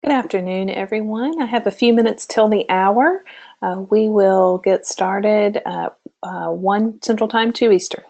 Good afternoon, everyone. I have a few minutes till the hour. We will get started at 1 Central Time, 2 Eastern.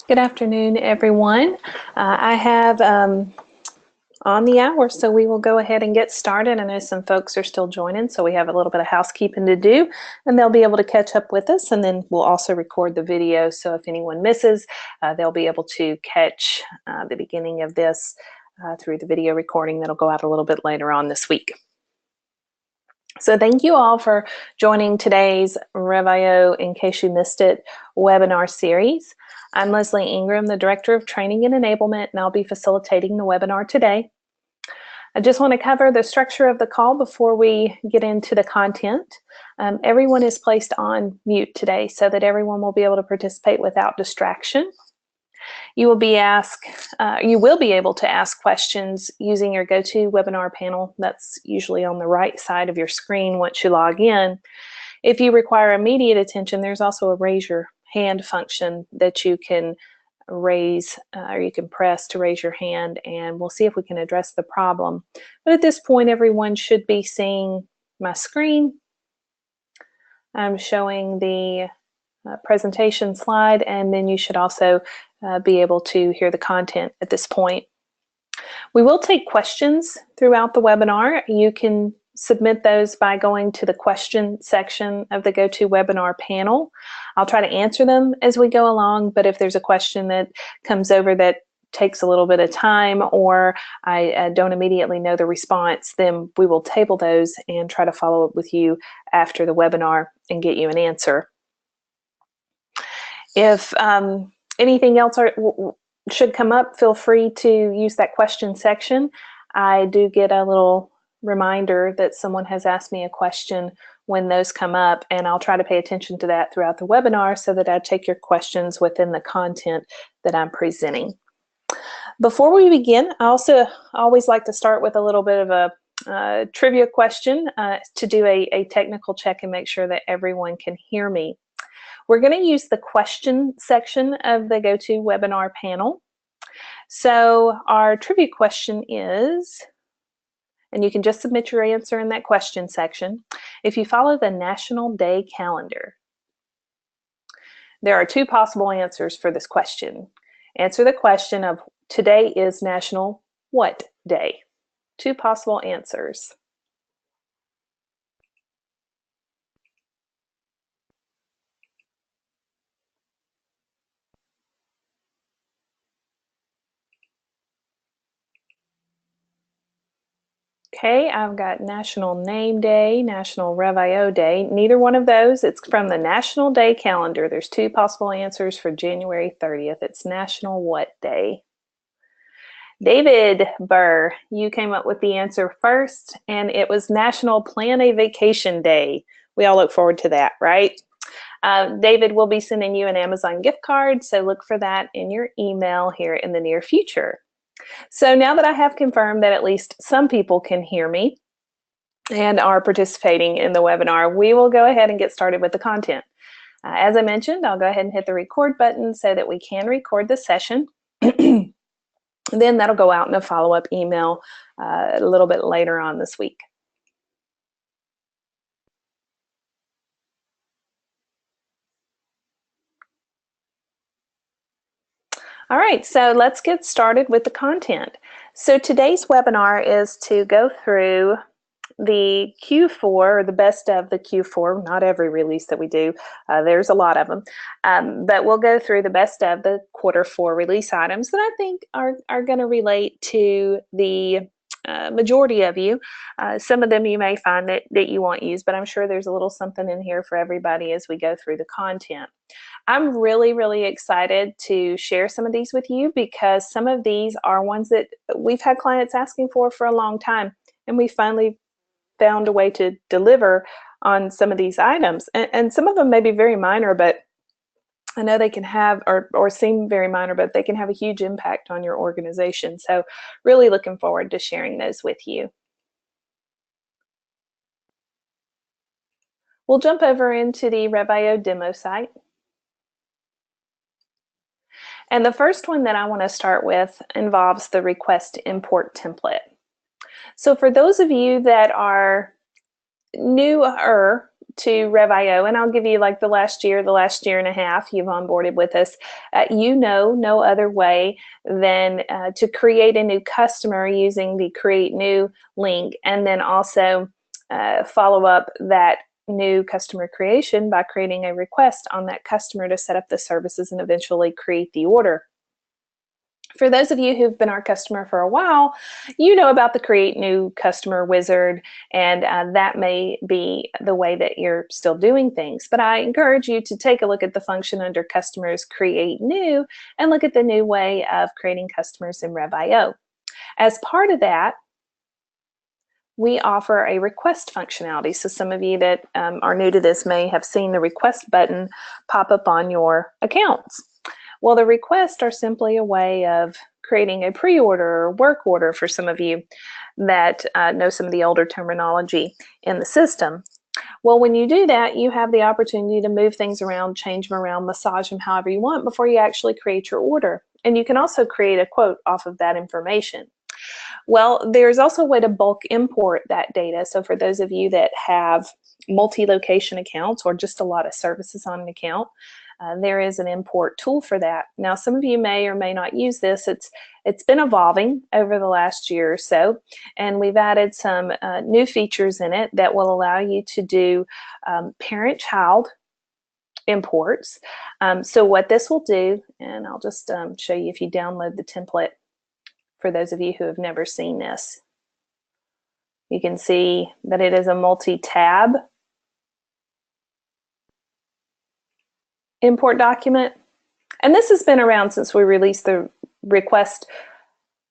Good afternoon, everyone. I have on the hour, so we will go ahead and get started. I know some folks are still joining, so we have a little bit of housekeeping to do, and they'll be able to catch up with us, and then we'll also record the video, so if anyone misses, they'll be able to catch the beginning of this through the video recording that'll go out a little bit later on this week. So thank you all for joining today's Rev.io, in case you missed it, webinar series. I'm Leslie Ingram, the Director of Training and Enablement, and I'll be facilitating the webinar today. I just want to cover the structure of the call before we get into the content. Everyone is placed on mute today so that everyone will be able to participate without distraction. You will be able to ask questions using your GoToWebinar panel. That's usually on the right side of your screen once you log in. If you require immediate attention, there's also a raise your hand function that you can raise or you can press to raise your hand, and we'll see if we can address the problem. But at this point, everyone should be seeing my screen. I'm showing the presentation slide, and then you should also be able to hear the content at this point. We will take questions throughout the webinar. You can submit those by going to the question section of the GoToWebinar panel. I'll try to answer them as we go along, but if there's a question that comes over that takes a little bit of time, or I don't immediately know the response, then we will table those and try to follow up with you after the webinar and get you an answer. If anything else should come up, feel free to use that question section. I do get a little reminder that someone has asked me a question when those come up, and I'll try to pay attention to that throughout the webinar so that I take your questions within the content that I'm presenting. Before we begin, I also always like to start with a little bit of a trivia question to do a technical check and make sure that everyone can hear me. We're going to use the question section of the GoToWebinar panel. So our trivia question is, and you can just submit your answer in that question section, if you follow the National Day calendar, there are two possible answers for this question. Answer the question of today is National what Day? Two possible answers. Okay, I've got National Name Day, National Rev.io Day. Neither one of those. It's from the National Day calendar. There's two possible answers for January 30th. It's National what Day? David Burr, you came up with the answer first, and it was National Plan a Vacation Day. We all look forward to that, right? David will be sending you an Amazon gift card, so look for that in your email here in the near future. So now that I have confirmed that at least some people can hear me and are participating in the webinar, we will go ahead and get started with the content. As I mentioned, I'll go ahead and hit the record button so that we can record the session. Then that'll go out in a follow-up email a little bit later on this week. All right, so let's get started with the content. So today's webinar is to go through the Q4, or the best of the Q4, not every release that we do, there's a lot of them, but we'll go through the best of the Q4 release items that I think are going to relate to the majority of you. Some of them you may find that you won't use, but I'm sure there's a little something in here for everybody as we go through the content. I'm really, really excited to share some of these with you because some of these are ones that we've had clients asking for a long time, and we finally found a way to deliver on some of these items. And some of them may be very minor, but I know they can have, or seem very minor, but they can have a huge impact on your organization. So really looking forward to sharing those with you. We'll jump over into the Rev.io demo site. And the first one that I want to start with involves the request import template. So for those of you that are newer to Rev.io, and I'll give you like the last year and a half you've onboarded with us, you know no other way than to create a new customer using the create new link, and then also follow up that new customer creation by creating a request on that customer to set up the services and eventually create the order. For those of you who've been our customer for a while, you know about the Create New Customer Wizard, and that may be the way that you're still doing things. But I encourage you to take a look at the function under Customers Create New and look at the new way of creating customers in Rev.io. As part of that, we offer a request functionality. So some of you that are new to this may have seen the request button pop up on your accounts. Well, the requests are simply a way of creating a pre-order or work order for some of you that know some of the older terminology in the system. Well, when you do that, you have the opportunity to move things around, change them around, massage them however you want before you actually create your order. And you can also create a quote off of that information. Well, there's also a way to bulk import that data. So for those of you that have multi-location accounts or just a lot of services on an account, there is an import tool for that. Now, some of you may or may not use this. It's been evolving over the last year or so, and we've added some new features in it that will allow you to do parent-child imports. So what this will do, and I'll just show you if you download the template for those of you who have never seen this. You can see that it is a multi-tab import document. And this has been around since we released the request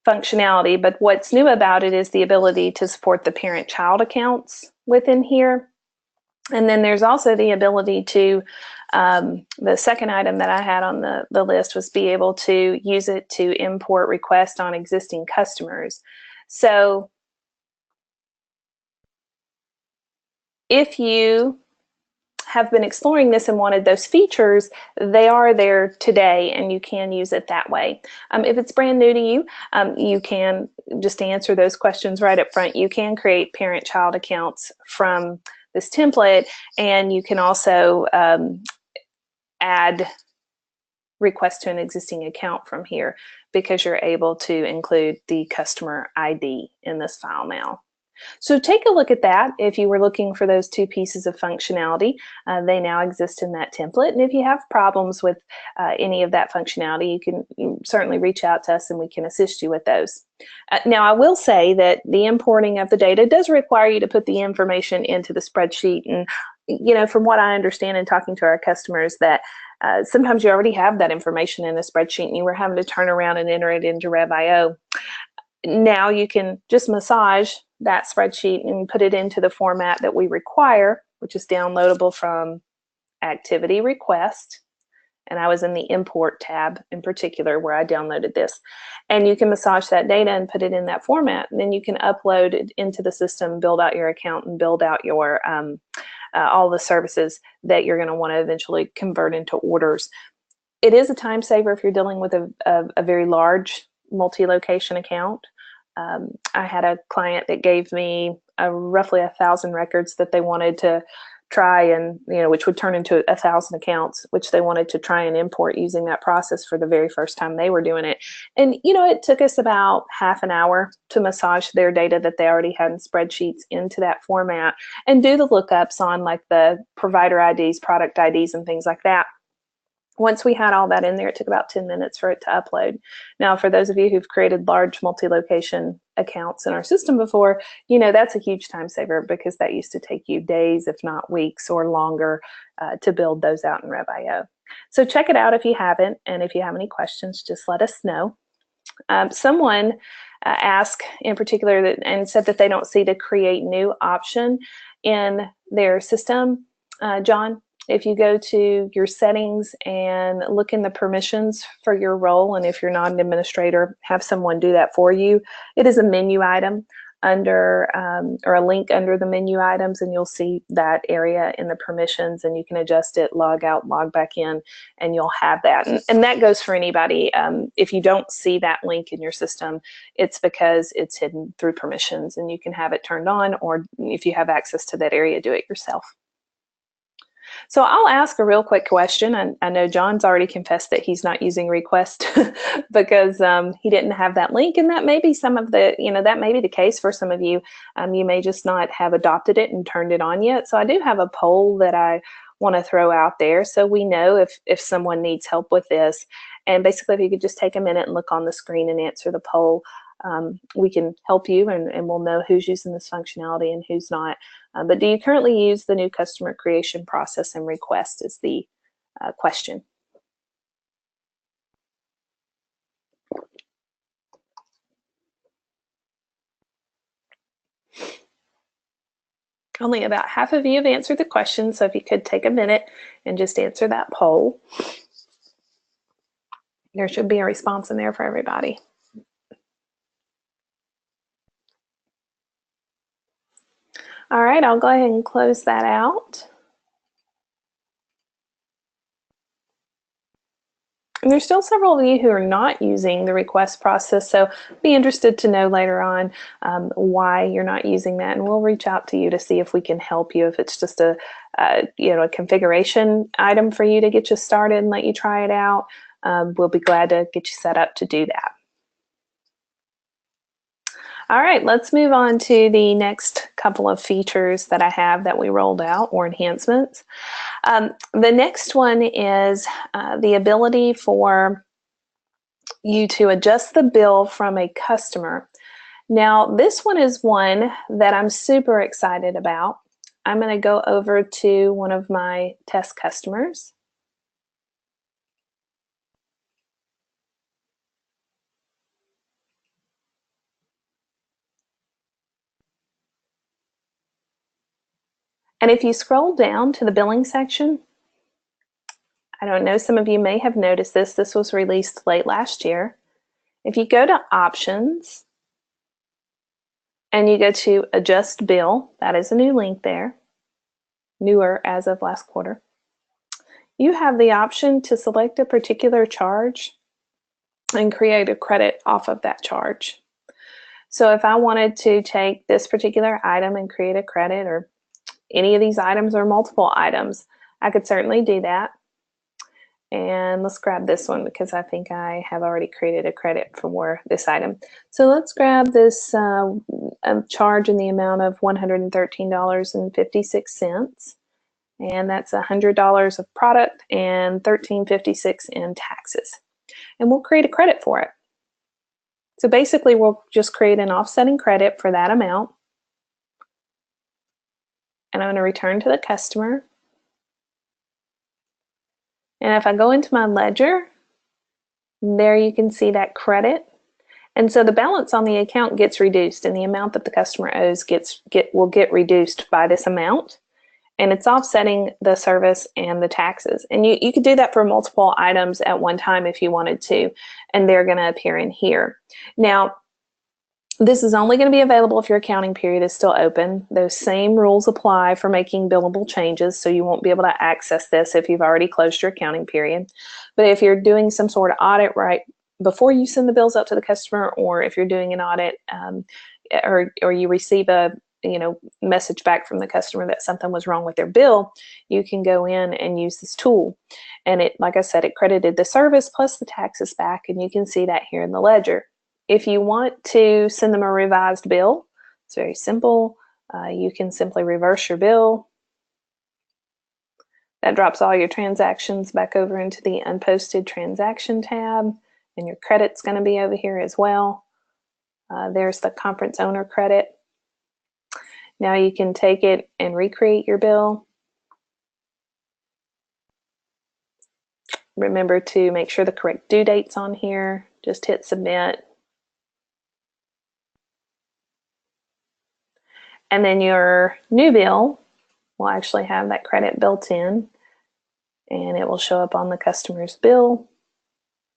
functionality, but what's new about it is the ability to support the parent-child accounts within here. And then there's also the ability to, the second item that I had on the list was be able to use it to import requests on existing customers. So if you have been exploring this and wanted those features, they are there today and you can use it that way. If it's brand new to you, you can, just to answer those questions right up front, you can create parent-child accounts from this template, and you can also add requests to an existing account from here because you're able to include the customer ID in this file now. So take a look at that. If you were looking for those two pieces of functionality, they now exist in that template. And if you have problems with any of that functionality, you certainly reach out to us and we can assist you with those. Now, I will say that the importing of the data does require you to put the information into the spreadsheet. And, from what I understand in talking to our customers, that sometimes you already have that information in a spreadsheet and you were having to turn around and enter it into Rev.io. Now you can just massage that spreadsheet and put it into the format that we require, which is downloadable from Activity Request. And I was in the Import tab in particular where I downloaded this. And you can massage that data and put it in that format. And then you can upload it into the system, build out your account, and build out your all the services that you're going to want to eventually convert into orders. It is a time saver if you're dealing with a very large multi-location account. I had a client that gave me roughly 1,000 records that they wanted to try and, which would turn into 1,000 accounts, which they wanted to try and import using that process for the very first time they were doing it. And, it took us about half an hour to massage their data that they already had in spreadsheets into that format and do the lookups on like the provider IDs, product IDs, and things like that. Once we had all that in there, it took about 10 minutes for it to upload. Now, for those of you who've created large multi-location accounts in our system before, that's a huge time saver because that used to take you days, if not weeks or longer, to build those out in Rev.io. So check it out if you haven't, and if you have any questions, just let us know. Someone asked in particular and said that they don't see the create new option in their system. John, if you go to your settings and look in the permissions for your role, and if you're not an administrator, have someone do that for you. It is a menu item under, or a link under the menu items, and you'll see that area in the permissions, and you can adjust it, log out, log back in, and you'll have that. And that goes for anybody. If you don't see that link in your system, it's because it's hidden through permissions, and you can have it turned on, or if you have access to that area, do it yourself. So I'll ask a real quick question. I know John's already confessed that he's not using Request because he didn't have that link, and that may be some of the, that may be the case for some of you. You may just not have adopted it and turned it on yet. So I do have a poll that I want to throw out there so we know if someone needs help with this. And basically, if you could just take a minute and look on the screen and answer the poll, we can help you and we'll know who's using this functionality and who's not. But do you currently use the new customer creation process and Request is the question. Only about half of you have answered the question, so if you could take a minute and just answer that poll. There should be a response in there for everybody. All right, I'll go ahead and close that out. And there's still several of you who are not using the request process, so be interested to know later on why you're not using that, and we'll reach out to you to see if we can help you. If it's just a configuration item for you to get you started and let you try it out, we'll be glad to get you set up to do that. All right, let's move on to the next couple of features that I have that we rolled out, or enhancements. The next one is the ability for you to adjust the bill from a customer. Now, this one is one that I'm super excited about. I'm going to go over to one of my test customers. And if you scroll down to the billing section, I don't know, some of you may have noticed this. This was released late last year. If you go to Options and you go to Adjust Bill, that is a new link there, newer as of last quarter. You have the option to select a particular charge and create a credit off of that charge. So if I wanted to take this particular item and create a credit, or any of these items or multiple items, I could certainly do that. And let's grab this one because I think I have already created a credit for this item. So let's grab this charge in the amount of $113.56. And that's $100 of product and $13.56 in taxes. And we'll create a credit for it. So basically, we'll just create an offsetting credit for that amount. And I'm going to return to the customer. And if I go into my ledger, there you can see that credit. And so the balance on the account gets reduced, and the amount that the customer owes will get reduced by this amount. And it's offsetting the service and the taxes. And you could do that for multiple items at one time if you wanted to, and they're going to appear in here. Now, this is only going to be available if your accounting period is still open. Those same rules apply for making billable changes, so you won't be able to access this if you've already closed your accounting period. But if you're doing some sort of audit right before you send the bills out to the customer, or if you're doing an audit or you receive a message back from the customer that something was wrong with their bill, you can go in and use this tool. And it, like I said, it credited the service plus the taxes back, and you can see that here in the ledger. If you want to send them a revised bill, it's very simple. You can simply reverse your bill. That drops all your transactions back over into the unposted transaction tab, and your credit's going to be over here as well. There's the conference owner credit. Now you can take it and recreate your bill. Remember to make sure the correct due date's on here. Just hit submit. And then your new bill will actually have that credit built in, and it will show up on the customer's bill.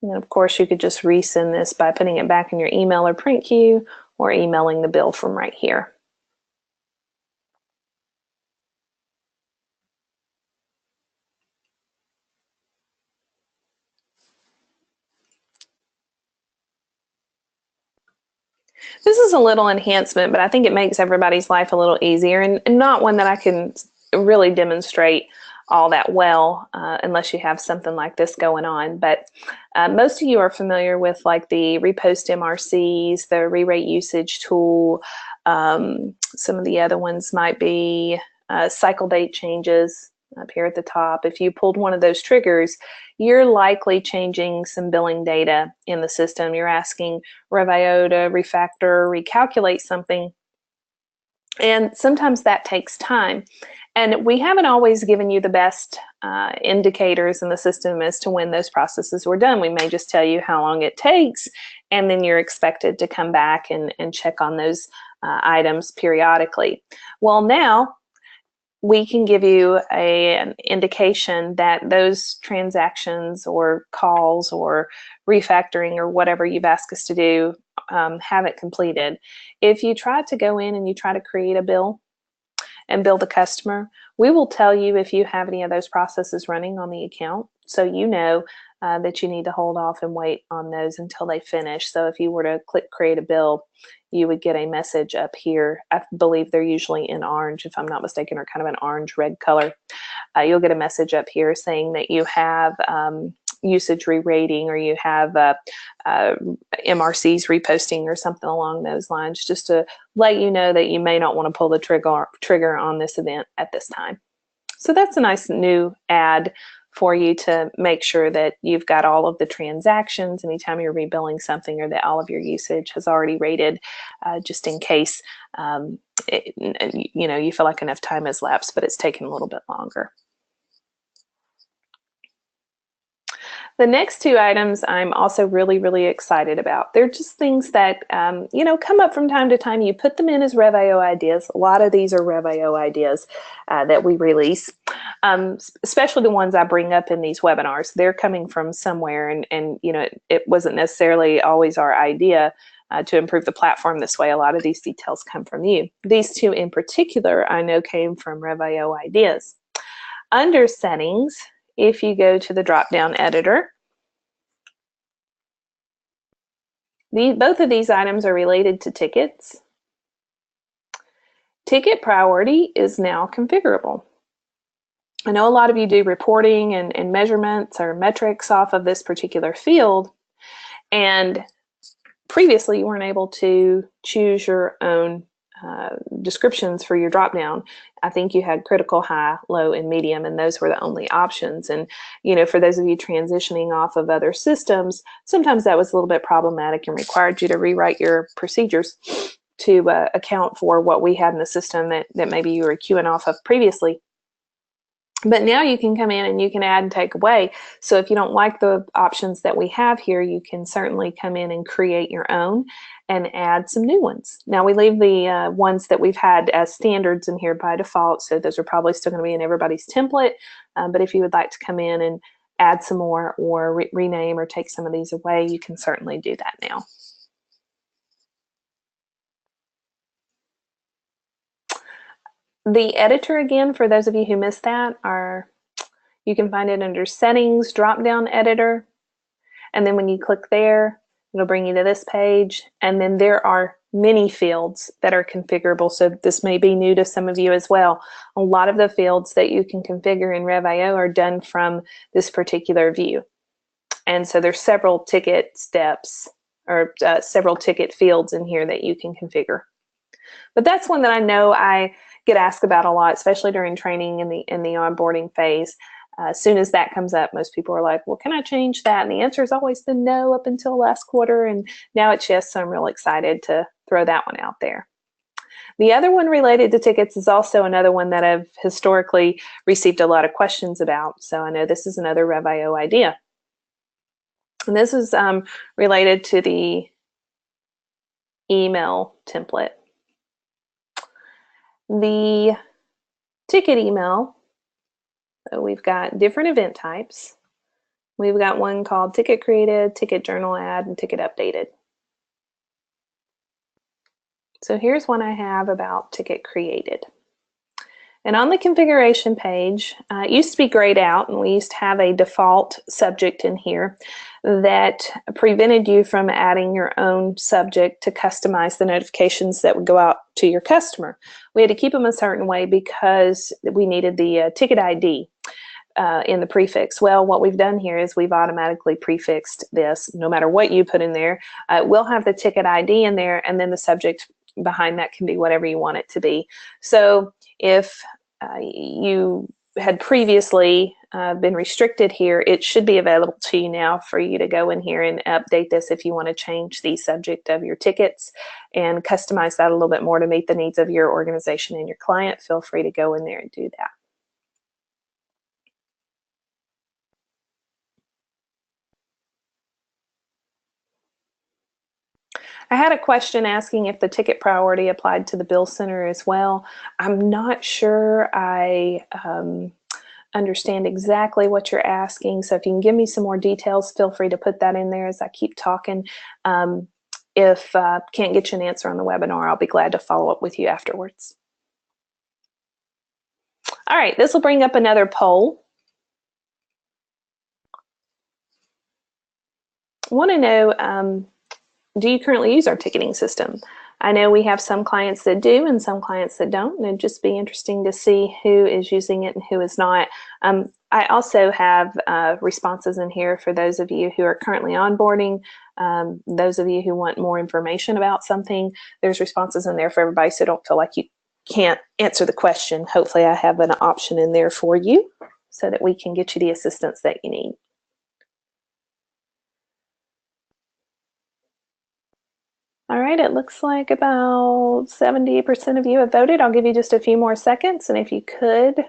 And of course, you could just resend this by putting it back in your email or print queue, or emailing the bill from right here. This is a little enhancement, but I think it makes everybody's life a little easier, and not one that I can really demonstrate all that well unless you have something like this going on. But most of you are familiar with like the repost MRCs, the re-rate usage tool. Some of the other ones might be cycle date changes up here at the top. If you pulled one of those triggers, you're likely changing some billing data in the system. You're asking Rev.io to refactor, recalculate something, and sometimes that takes time. And we haven't always given you the best indicators in the system as to when those processes were done. We may just tell you how long it takes, and then you're expected to come back and check on those items periodically. Well, now we can give you an indication that those transactions or calls or refactoring or whatever you've asked us to do haven't completed. If you try to go in and you try to create a bill and bill the customer, we will tell you if you have any of those processes running on the account, so you know that you need to hold off and wait on those until they finish. So if you were to click create a bill, you would get a message up here. I believe they're usually in orange, if I'm not mistaken, or kind of an orange-red color. You'll get a message up here saying that you have usage re-rating, or you have MRCs reposting or something along those lines, just to let you know that you may not want to pull the trigger on this event at this time. So that's a nice new add for you to make sure that you've got all of the transactions anytime you're rebilling something, or that all of your usage has already rated, just in case you feel like enough time has lapsed, but it's taken a little bit longer. The next two items I'm also really, really excited about. They're just things that come up from time to time. You put them in as Rev.io ideas. A lot of these are Rev.io ideas that we release, especially the ones I bring up in these webinars. They're coming from somewhere, and it wasn't necessarily always our idea to improve the platform this way. A lot of these details come from you. These two in particular I know came from Rev.io ideas. Under settings, if you go to the drop-down editor, both of these items are related to tickets. Ticket priority is now configurable. I know a lot of you do reporting and measurements or metrics off of this particular field, and previously you weren't able to choose your own descriptions for your drop down. I think you had critical, high, low, and medium, and those were the only options. And for those of you transitioning off of other systems, sometimes that was a little bit problematic and required you to rewrite your procedures to account for what we had in the system that maybe you were queuing off of previously. But now you can come in and you can add and take away. So if you don't like the options that we have here, you can certainly come in and create your own and add some new ones. Now we leave the ones that we've had as standards in here by default, so those are probably still going to be in everybody's template. But if you would like to come in and add some more or rename or take some of these away, you can certainly do that now. The editor, again, for those of you who missed that, you can find it under Settings, drop-down editor. And then when you click there, it'll bring you to this page. And then there are many fields that are configurable. So this may be new to some of you as well. A lot of the fields that you can configure in Rev.io are done from this particular view. And so there's several ticket steps or several ticket fields in here that you can configure. But that's one that I know I get asked about a lot, especially during training in the onboarding phase. As soon as that comes up, most people are like, well, can I change that? And the answer has always been no up until last quarter. And now it's yes, so I'm real excited to throw that one out there. The other one related to tickets is also another one that I've historically received a lot of questions about. So I know this is another Rev.io idea. And this is related to the email template. The ticket email, so we've got different event types. We've got one called ticket created, ticket journal add, and ticket updated. So here's one I have about ticket created. And on the configuration page, it used to be grayed out, and we used to have a default subject in here that prevented you from adding your own subject to customize the notifications that would go out to your customer. We had to keep them a certain way because we needed the ticket ID in the prefix. Well, what we've done here is we've automatically prefixed this. No matter what you put in there, we'll have the ticket ID in there, and then the subject behind that can be whatever you want it to be. So if you had previously been restricted here, it should be available to you now for you to go in here and update this if you want to change the subject of your tickets and customize that a little bit more to meet the needs of your organization and your client. Feel free to go in there and do that. I had a question asking if the ticket priority applied to the bill center as well. I'm not sure I understand exactly what you're asking. So if you can give me some more details, feel free to put that in there as I keep talking. If can't get you an answer on the webinar, I'll be glad to follow up with you afterwards. All right, this will bring up another poll. I want to know, do you currently use our ticketing system? I know we have some clients that do and some clients that don't, and it'd just be interesting to see who is using it and who is not. I also have responses in here for those of you who are currently onboarding, those of you who want more information about something. There's responses in there for everybody, so don't feel like you can't answer the question. Hopefully I have an option in there for you so that we can get you the assistance that you need. All right, it looks like about 70% of you have voted. I'll give you just a few more seconds, and if you could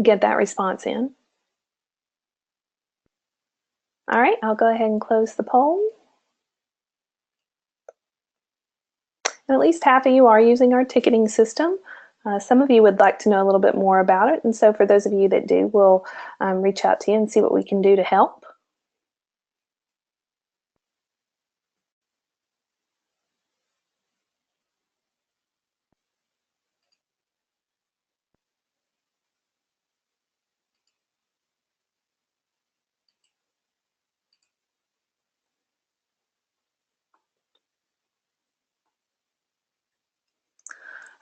get that response in. All right, I'll go ahead and close the poll. And at least half of you are using our ticketing system. Some of you would like to know a little bit more about it, and so for those of you that do, we'll reach out to you and see what we can do to help.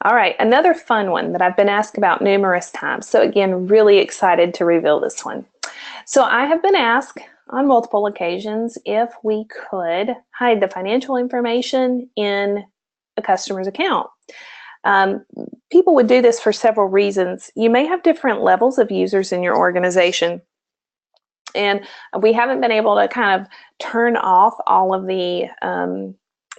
All right, another fun one that I've been asked about numerous times. So again, really excited to reveal this one. So I have been asked on multiple occasions if we could hide the financial information in a customer's account. People would do this for several reasons. You may have different levels of users in your organization, and we haven't been able to kind of turn off all of the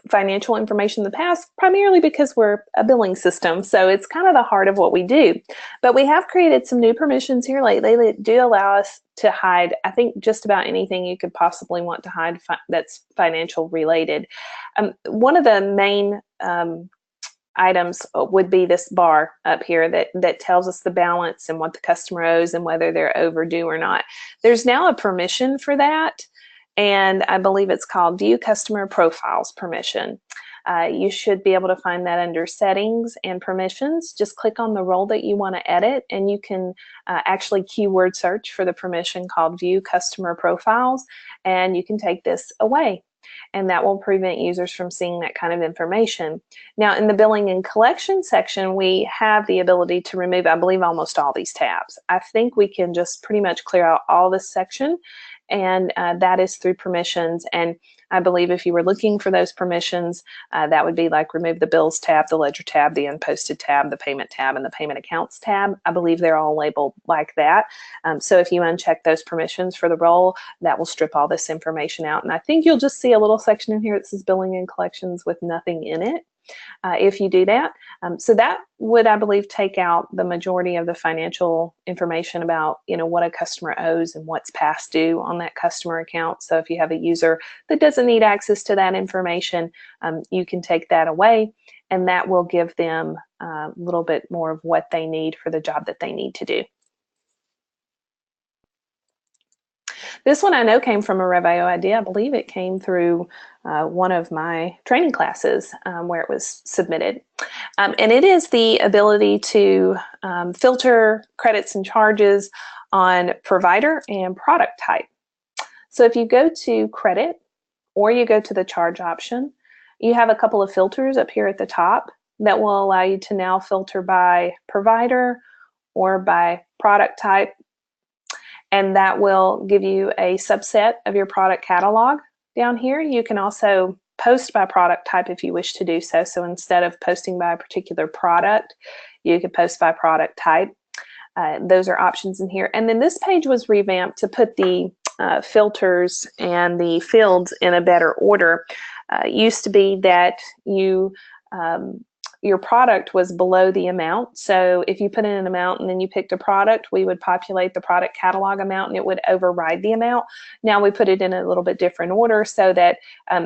financial information in the past, primarily because we're a billing system, so it's kind of the heart of what we do. But we have created some new permissions here lately that do allow us to hide, I think, just about anything you could possibly want to hide that's financial related. One of the main items would be this bar up here that tells us the balance and what the customer owes and whether they're overdue or not. There's now a permission for that, and I believe it's called View Customer Profiles permission. You should be able to find that under Settings and Permissions. Just click on the role that you want to edit, and you can actually keyword search for the permission called View Customer Profiles, and you can take this away. And that will prevent users from seeing that kind of information. Now, in the billing and collection section, we have the ability to remove, I believe, almost all these tabs. I think we can just pretty much clear out all this section, and that is through permissions. And I believe if you were looking for those permissions, that would be like remove the bills tab, the ledger tab, the unposted tab, the payment tab, and the payment accounts tab. I believe they're all labeled like that. So if you uncheck those permissions for the role, that will strip all this information out. And I think you'll just see a little section in here that says billing and collections with nothing in it. If you do that. So that would, I believe, take out the majority of the financial information about, what a customer owes and what's past due on that customer account. So if you have a user that doesn't need access to that information, you can take that away, and that will give them a little bit more of what they need for the job that they need to do. This one I know came from a Rev.io idea. I believe it came through one of my training classes where it was submitted. And it is the ability to filter credits and charges on provider and product type. So if you go to credit or you go to the charge option, you have a couple of filters up here at the top that will allow you to now filter by provider or by product type, and that will give you a subset of your product catalog down here. You can also post by product type if you wish to do so. So instead of posting by a particular product, you could post by product type. Those are options in here. And then this page was revamped to put the filters and the fields in a better order. It used to be that your product was below the amount. So if you put in an amount and then you picked a product, we would populate the product catalog amount and it would override the amount. Now we put it in a little bit different order so that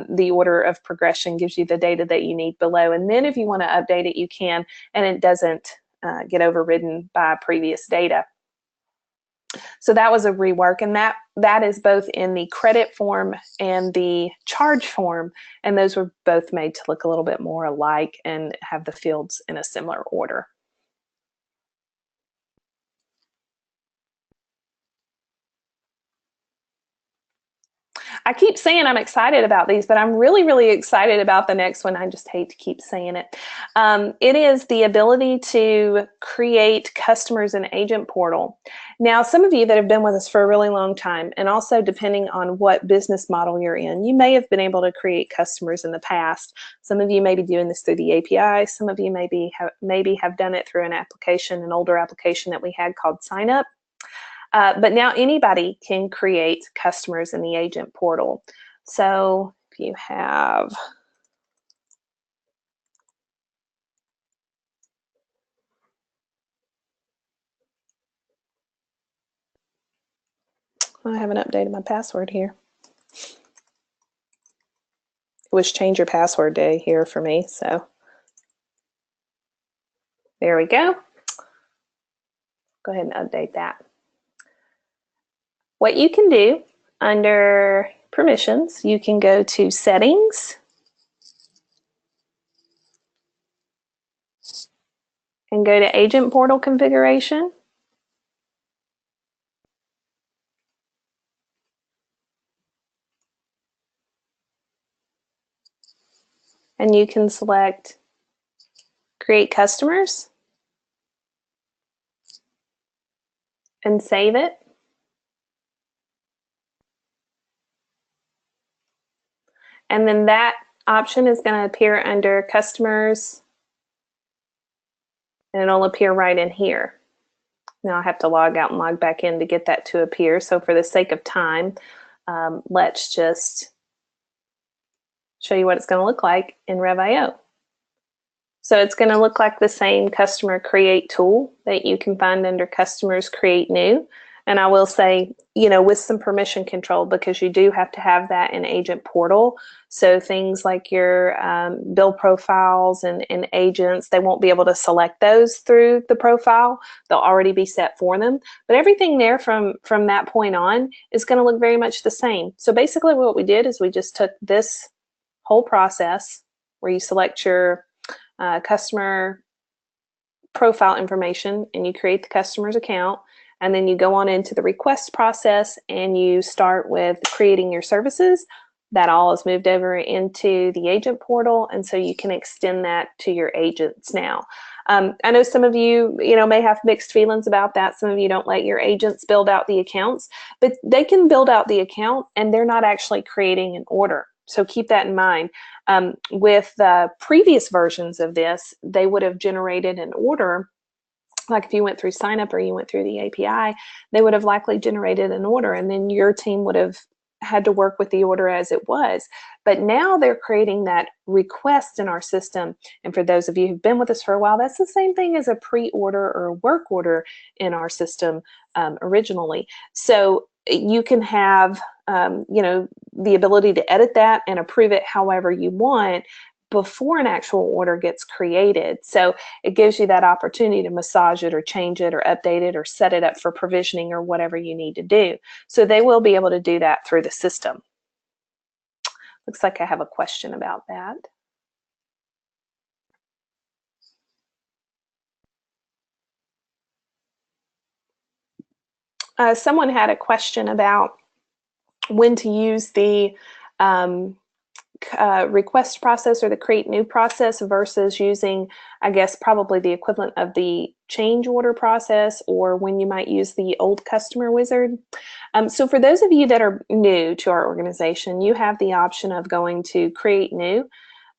the order of progression gives you the data that you need below. And then if you want to update it, you can, and it doesn't get overridden by previous data. So that was a rework, and that is both in the credit form and the charge form, and those were both made to look a little bit more alike and have the fields in a similar order. I keep saying I'm excited about these, but I'm really, really excited about the next one. I just hate to keep saying it. It is the ability to create customers and agent portal. Now, some of you that have been with us for a really long time, and also depending on what business model you're in, you may have been able to create customers in the past. Some of you may be doing this through the API. Some of you maybe have done it through an application, an older application that we had called Sign Up. But now anybody can create customers in the agent portal. So if you have, I haven't updated my password here. It was change your password day here for me, so there we go. Go ahead and update that. What you can do under permissions, you can go to settings and go to agent portal configuration. And you can select create customers, and save it. And then that option is going to appear under customers, and it'll appear right in here. Now I have to log out and log back in to get that to appear. So for the sake of time, let's just show you what it's going to look like in Rev.io. So it's going to look like the same customer create tool that you can find under customers create new. And I will say, you know, with some permission control, because you do have to have that in Agent Portal. So things like your bill profiles and agents, they won't be able to select those through the profile. They'll already be set for them. But everything there from that point on is going to look very much the same. So basically what we did is we just took this whole process where you select your customer profile information and you create the customer's account, and then you go on into the request process and you start with creating your services. That all is moved over into the agent portal, and so you can extend that to your agents now. I know some of you, may have mixed feelings about that. Some of you don't let your agents build out the accounts, but they can build out the account and they're not actually creating an order. So keep that in mind. With the previous versions of this, they would have generated an order. Like if you went through sign up or you went through the API, they would have likely generated an order, and then your team would have had to work with the order as it was. But now they're creating that request in our system. And for those of you who've been with us for a while, that's the same thing as a pre-order or a work order in our system originally. So you can have the ability to edit that and approve it however you want before an actual order gets created. So it gives you that opportunity to massage it or change it or update it or set it up for provisioning or whatever you need to do. So they will be able to do that through the system. Looks like I have a question about that. Someone had a question about when to use the request process or the create new process versus using, I guess, probably the equivalent of the change order process, or when you might use the old customer wizard. So for those of you that are new to our organization, you have the option of going to create new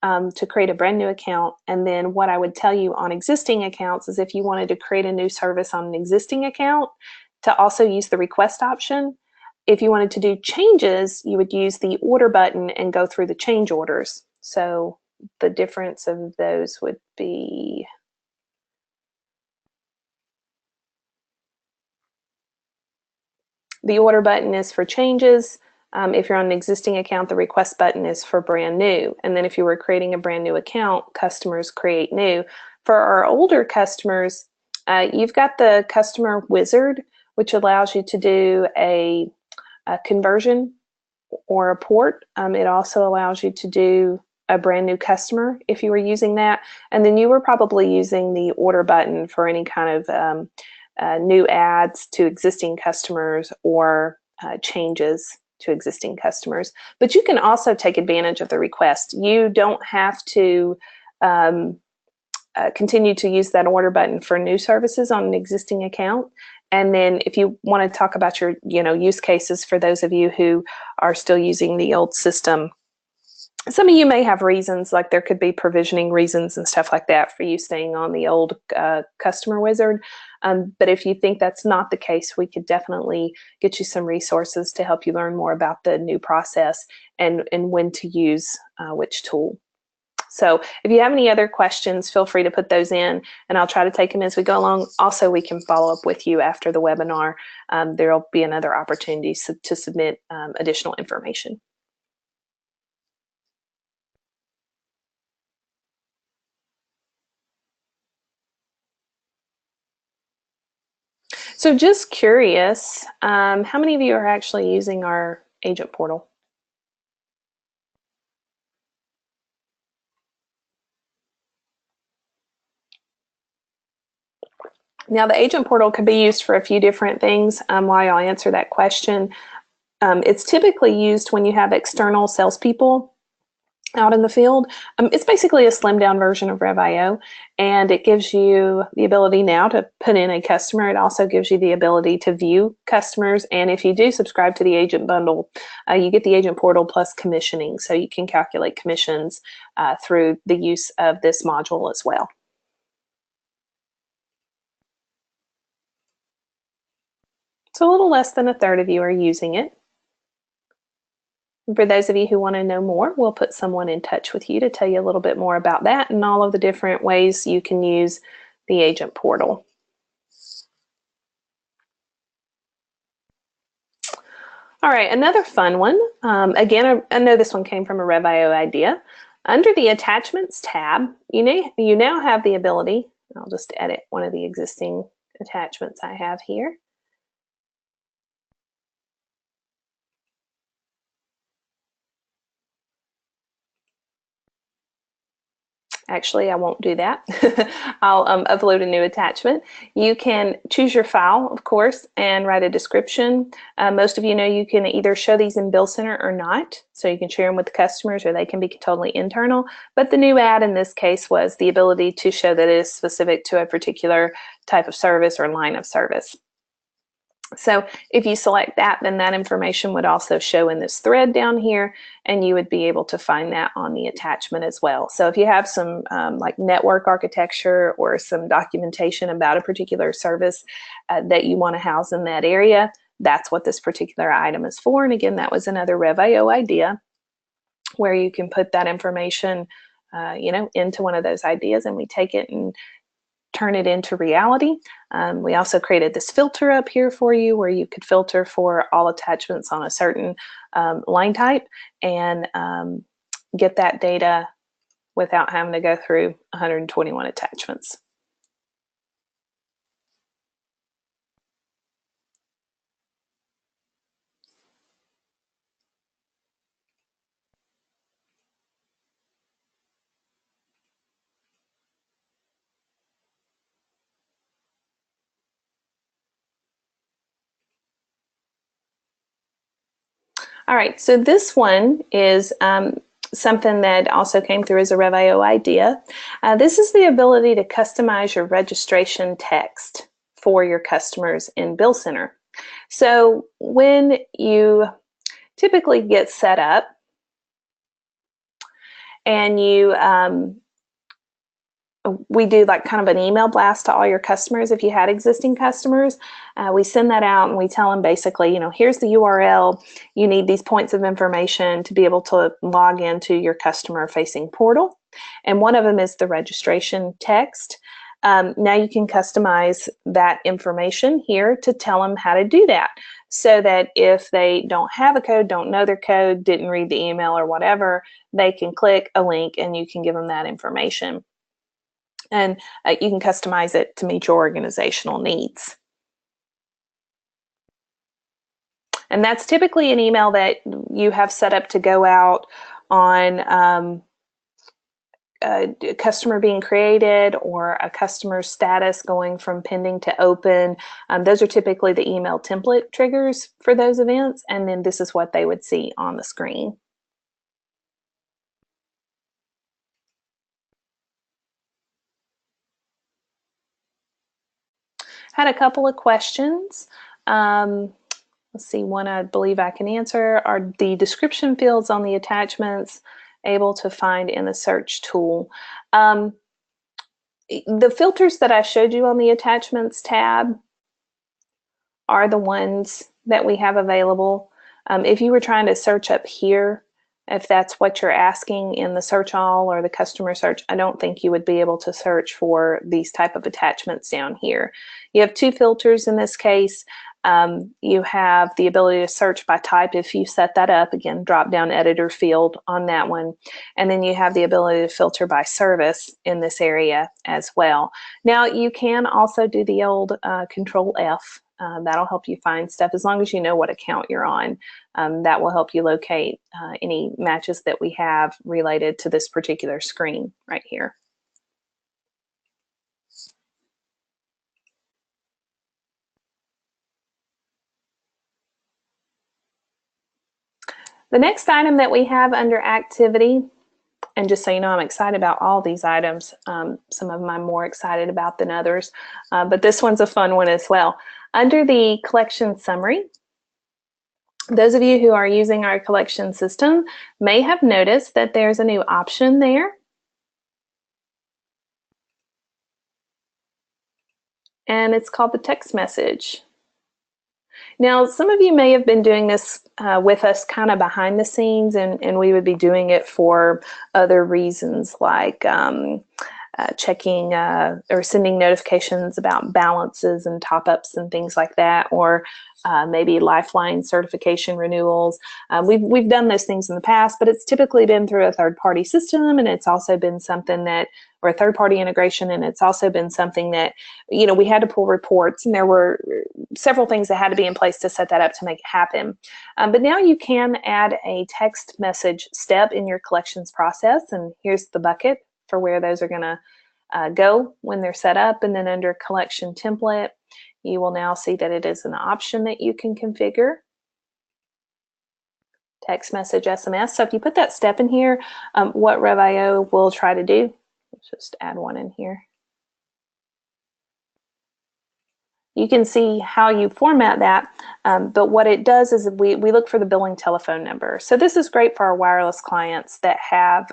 to create a brand new account. And then what I would tell you on existing accounts is if you wanted to create a new service on an existing account, to also use the request option. If you wanted to do changes, you would use the order button and go through the change orders. So the difference of those would be the order button is for changes. If you're on an existing account, the request button is for brand new. And then if you were creating a brand new account, customers create new. For our older customers, you've got the customer wizard, which allows you to do a conversion or a port. It also allows you to do a brand new customer if you were using that. And then you were probably using the order button for any kind of new adds to existing customers or changes to existing customers. But you can also take advantage of the request. You don't have to continue to use that order button for new services on an existing account. And then if you want to talk about your use cases for those of you who are still using the old system, some of you may have reasons, like there could be provisioning reasons and stuff like that for you staying on the old customer wizard. But if you think that's not the case, we could definitely get you some resources to help you learn more about the new process and when to use which tool. So if you have any other questions, feel free to put those in and I'll try to take them as we go along. Also, we can follow up with you after the webinar. There'll be another opportunity to submit additional information. So just curious, how many of you are actually using our agent portal? Now, the agent portal could be used for a few different things. While I'll answer that question, it's typically used when you have external salespeople out in the field. It's basically a slimmed down version of Rev.io, and it gives you the ability now to put in a customer. It also gives you the ability to view customers, and if you do subscribe to the agent bundle, you get the agent portal plus commissioning, so you can calculate commissions through the use of this module as well. So a little less than a third of you are using it. For those of you who want to know more, we'll put someone in touch with you to tell you a little bit more about that and all of the different ways you can use the agent portal. All right, another fun one. Again, I know this one came from a Rev.io idea. Under the Attachments tab, you now have the ability, I'll just edit one of the existing attachments I have here. Actually, I won't do that. I'll upload a new attachment. You can choose your file, of course, and write a description. Most of you know you can either show these in Bill Center or not, so you can share them with the customers, or they can be totally internal. But the new add in this case was the ability to show that it is specific to a particular type of service or line of service. So if you select that, then that information would also show in this thread down here, and you would be able to find that on the attachment as well. So if you have some like network architecture or some documentation about a particular service that you want to house in that area, that's what this particular item is for. And again, that was another Rev.io idea where you can put that information into one of those ideas, and we take it and turn it into reality. We also created this filter up here for you where you could filter for all attachments on a certain line type and get that data without having to go through 121 attachments. All right, so this one is something that also came through as a Rev.io idea. This is the ability to customize your registration text for your customers in Bill Center. So when you typically get set up and we do like kind of an email blast to all your customers. If you had existing customers, we send that out and we tell them basically, here's the URL. You need these points of information to be able to log into your customer facing portal. And one of them is the registration text. Now you can customize that information here to tell them how to do that, so that if they don't have a code, don't know their code, didn't read the email or whatever, they can click a link and you can give them that information. And you can customize it to meet your organizational needs. And that's typically an email that you have set up to go out on a customer being created or a customer status going from pending to open. Those are typically the email template triggers for those events, and then this is what they would see on the screen. Had a couple of questions. Let's see, one I believe I can answer. Are the description fields on the attachments able to find in the search tool? The filters that I showed you on the attachments tab are the ones that we have available. If you were trying to search up here, if that's what you're asking in the search all or the customer search, I don't think you would be able to search for these type of attachments down here. You have two filters in this case. You have the ability to search by type if you set that up. Again, drop down editor field on that one. And then you have the ability to filter by service in this area as well. Now you can also do the old Control F. That'll help you find stuff as long as you know what account you're on. That will help you locate any matches that we have related to this particular screen right here. The next item that we have under activity And just so you know, I'm excited about all these items. Some of them I'm more excited about than others, but this one's a fun one as well. Under the collection summary, those of you who are using our collection system may have noticed that there's a new option there. And it's called the text message. Now, some of you may have been doing this with us kind of behind the scenes, and we would be doing it for other reasons, like checking or sending notifications about balances and top-ups and things like that, or maybe Lifeline certification renewals. We've done those things in the past, but it's typically been through a third-party system, and it's also been something that, or a third-party integration, and it's also been something that, you know, we had to pull reports, and there were several things that had to be in place to set that up to make it happen. But now you can add a text message step in your collections process, and here's the bucket for where those are going to go when they're set up. And then under collection template, you will now see that it is an option that you can configure. Text message SMS. So if you put that step in here, what Rev.io will try to do, let's just add one in here. You can see how you format that, but what it does is we look for the billing telephone number. So this is great for our wireless clients that have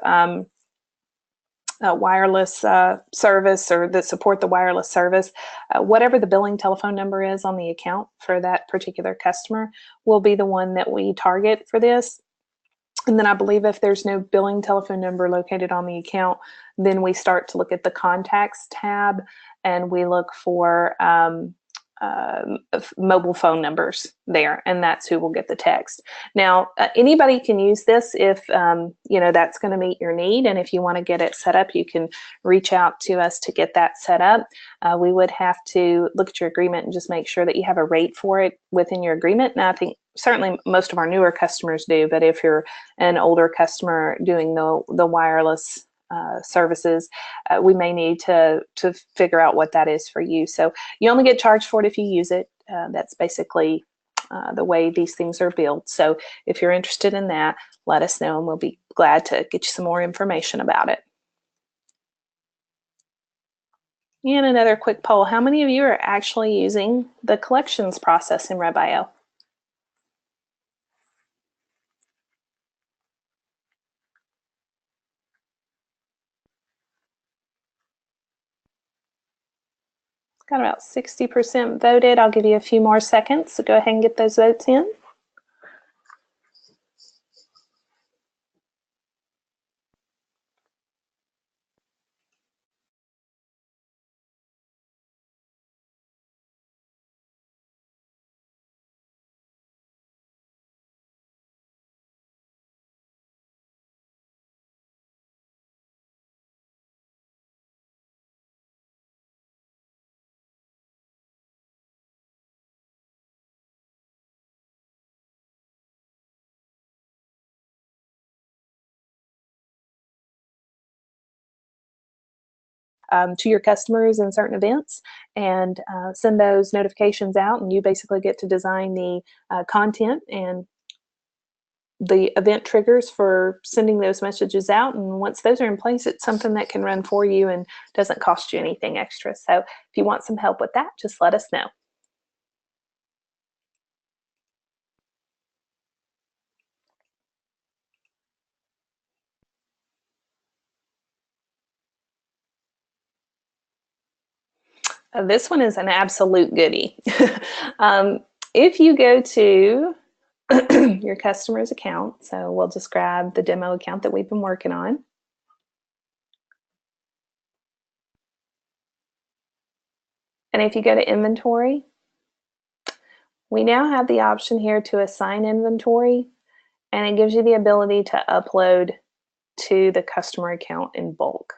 wireless service, or that support the wireless service. Whatever the billing telephone number is on the account for that particular customer will be the one that we target for this. And then I believe if there's no billing telephone number located on the account, then we start to look at the contacts tab, and we look for mobile phone numbers there, and that's who will get the text. Now, anybody can use this if you know that's going to meet your need, and if you want to get it set up, you can reach out to us to get that set up. We would have to look at your agreement and just make sure that you have a rate for it within your agreement. Now, I think certainly most of our newer customers do, but if you're an older customer doing the wireless services, we may need to figure out what that is for you. So you only get charged for it if you use it. That's basically the way these things are built. So if you're interested in that, let us know, and we'll be glad to get you some more information about it. And another quick poll: how many of you are actually using the collections process in Rev.io? Got about 60% voted. I'll give you a few more seconds, so go ahead and get those votes in. To your customers in certain events, and send those notifications out, and you basically get to design the content and the event triggers for sending those messages out. And once those are in place, it's something that can run for you and doesn't cost you anything extra. So if you want some help with that, just let us know. This one is an absolute goodie. If you go to your customer's account, so we'll just grab the demo account that we've been working on. And if you go to inventory, we now have the option here to assign inventory, and it gives you the ability to upload to the customer account in bulk.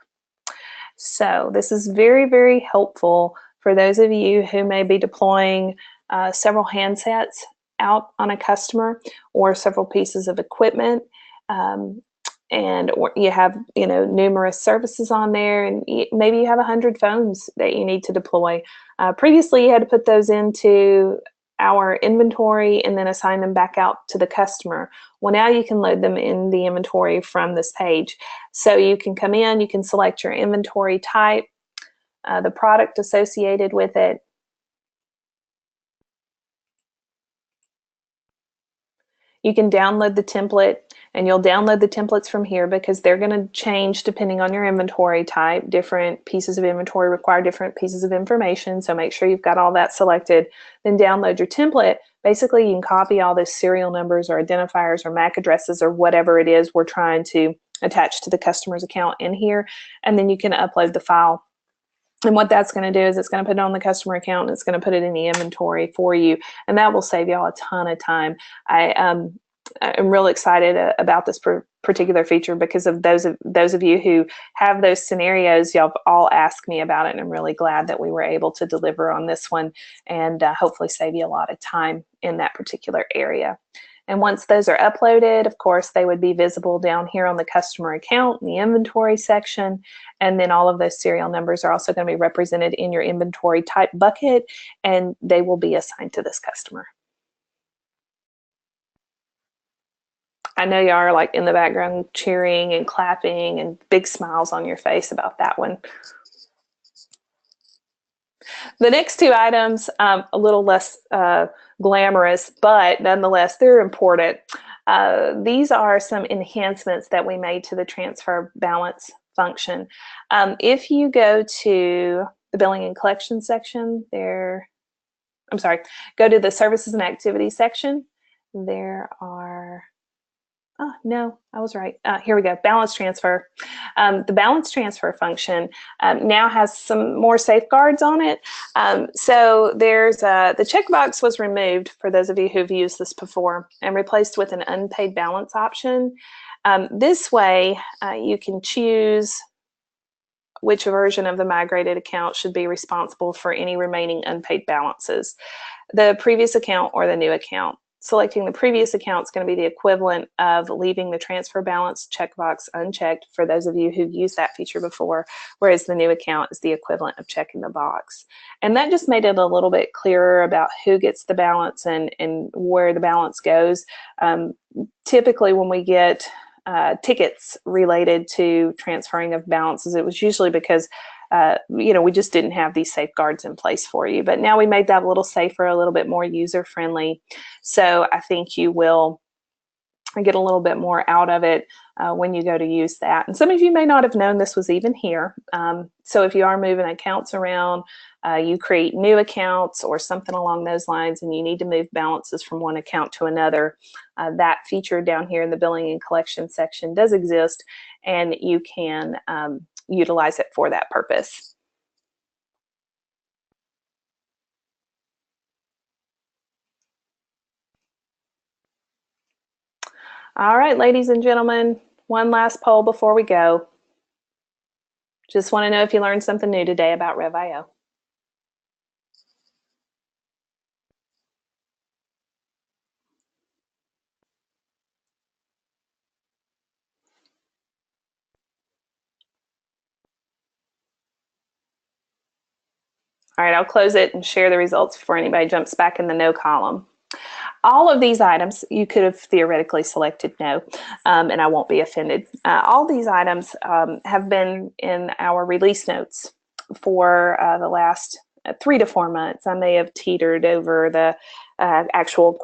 So this is very, very helpful for those of you who may be deploying several handsets out on a customer, or several pieces of equipment, and or you have, you know, numerous services on there, and maybe you have 100 phones that you need to deploy. Previously, you had to put those into our inventory and then assign them back out to the customer. Well, now you can load them in the inventory from this page. So you can come in, you can select your inventory type, the product associated with it. You can download the template, and you'll download the templates from here because they're going to change depending on your inventory type. Different pieces of inventory require different pieces of information, so make sure you've got all that selected. Then download your template. Basically, you can copy all those serial numbers or identifiers or MAC addresses or whatever it is we're trying to attach to the customer's account in here, and then you can upload the file. And what that's going to do is it's going to put it on the customer account and it's going to put it in the inventory for you, and that will save y'all a ton of time. I'm really excited about this particular feature because of those of you who have those scenarios. Y'all have all asked me about it, and I'm really glad that we were able to deliver on this one and hopefully save you a lot of time in that particular area. And once those are uploaded, of course, they would be visible down here on the customer account in the inventory section. And then all of those serial numbers are also going to be represented in your inventory type bucket, and they will be assigned to this customer. I know y'all are like in the background cheering and clapping and big smiles on your face about that one. The next two items, a little less glamorous, but nonetheless, they're important. These are some enhancements that we made to the transfer balance function. If you go to the billing and collection section, go to the services and activities section. There are, oh, no, I was right. Here we go, balance transfer. The balance transfer function now has some more safeguards on it. So there's the checkbox was removed for those of you who've used this before and replaced with an unpaid balance option. This way, you can choose which version of the migrated account should be responsible for any remaining unpaid balances, the previous account or the new account. Selecting the previous account is going to be the equivalent of leaving the transfer balance checkbox unchecked for those of you who've used that feature before, whereas the new account is the equivalent of checking the box. And that just made it a little bit clearer about who gets the balance and where the balance goes. Typically when we get tickets related to transferring of balances, it was usually because we just didn't have these safeguards in place for you. But now we made that a little safer, a little bit more user-friendly. So I think you will get a little bit more out of it when you go to use that. And some of you may not have known this was even here. So if you are moving accounts around, you create new accounts or something along those lines, and you need to move balances from one account to another, that feature down here in the billing and collection section does exist, and you can utilize it for that purpose. All right, ladies and gentlemen, one last poll before we go. Just want to know if you learned something new today about Rev.io. All right, I'll close it and share the results before anybody jumps back in the no column. All of these items, you could have theoretically selected no, and I won't be offended. All these items have been in our release notes for the last 3 to 4 months. I may have teetered over the actual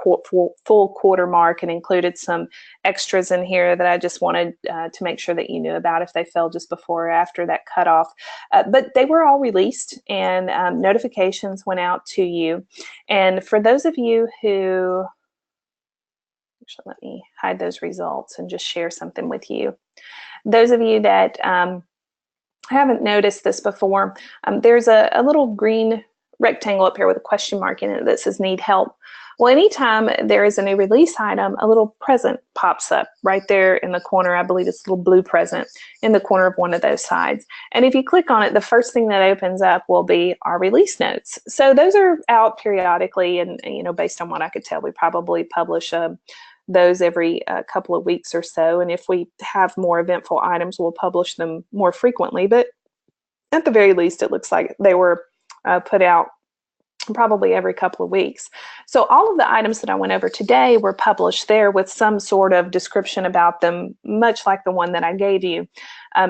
full quarter mark and included some extras in here that I just wanted to make sure that you knew about if they fell just before or after that cutoff. But they were all released, and notifications went out to you. And for those of you who, actually let me hide those results and just share something with you. Those of you that haven't noticed this before, there's a little green rectangle up here with a question mark in it that says need help. Well, anytime there is a new release item, a little present pops up right there in the corner. I believe it's a little blue present in the corner of one of those sides. And if you click on it, the first thing that opens up will be our release notes. So those are out periodically, and based on what I could tell, we probably publish those every couple of weeks or so. And if we have more eventful items, we'll publish them more frequently. But at the very least, it looks like they were put out probably every couple of weeks. So all of the items that I went over today were published there with some sort of description about them, much like the one that I gave you.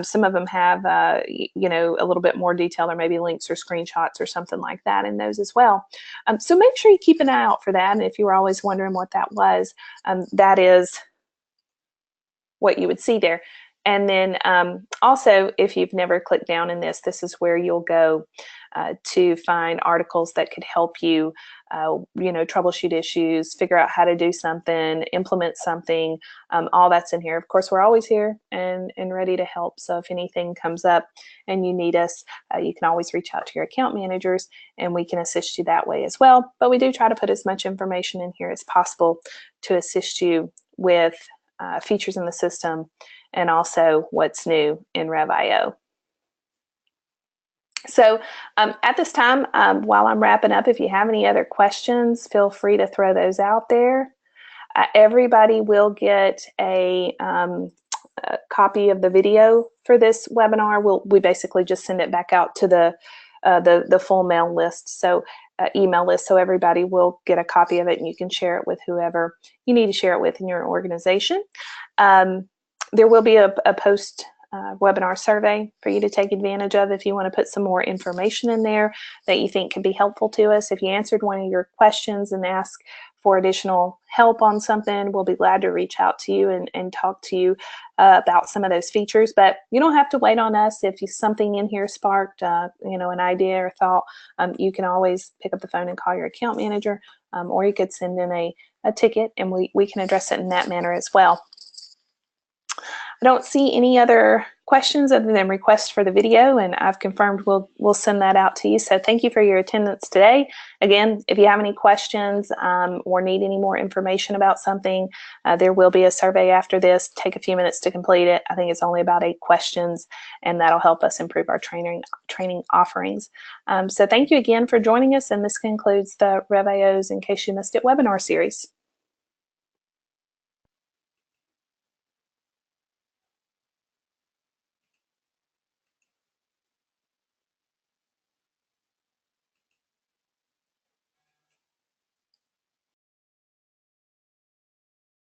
Some of them have, a little bit more detail, or maybe links or screenshots or something like that in those as well. So make sure you keep an eye out for that. And if you were always wondering what that was, that is what you would see there. And then also, if you've never clicked down in this, this is where you'll go to find articles that could help you, troubleshoot issues, figure out how to do something, implement something. All that's in here. Of course, we're always here and ready to help. So if anything comes up and you need us, you can always reach out to your account managers and we can assist you that way as well. But we do try to put as much information in here as possible to assist you with features in the system and also what's new in Rev.io. So at this time, while I'm wrapping up, if you have any other questions, feel free to throw those out there. Everybody will get a copy of the video for this webinar. We basically just send it back out to the full mail list, so email list, so everybody will get a copy of it, and you can share it with whoever you need to share it with in your organization. There will be a post webinar survey for you to take advantage of if you want to put some more information in there that you think could be helpful to us. If you answered one of your questions and ask for additional help on something, we'll be glad to reach out to you and talk to you about some of those features. But you don't have to wait on us. If something in here sparked an idea or thought, you can always pick up the phone and call your account manager, or you could send in a ticket and we can address it in that manner as well. I don't see any other questions other than requests for the video, and I've confirmed we'll send that out to you. So thank you for your attendance today. Again, if you have any questions or need any more information about something, there will be a survey after this. Take a few minutes to complete it. I think it's only about 8 questions, and that'll help us improve our training offerings. So thank you again for joining us, and this concludes the Rev.io's In Case You Missed It webinar series.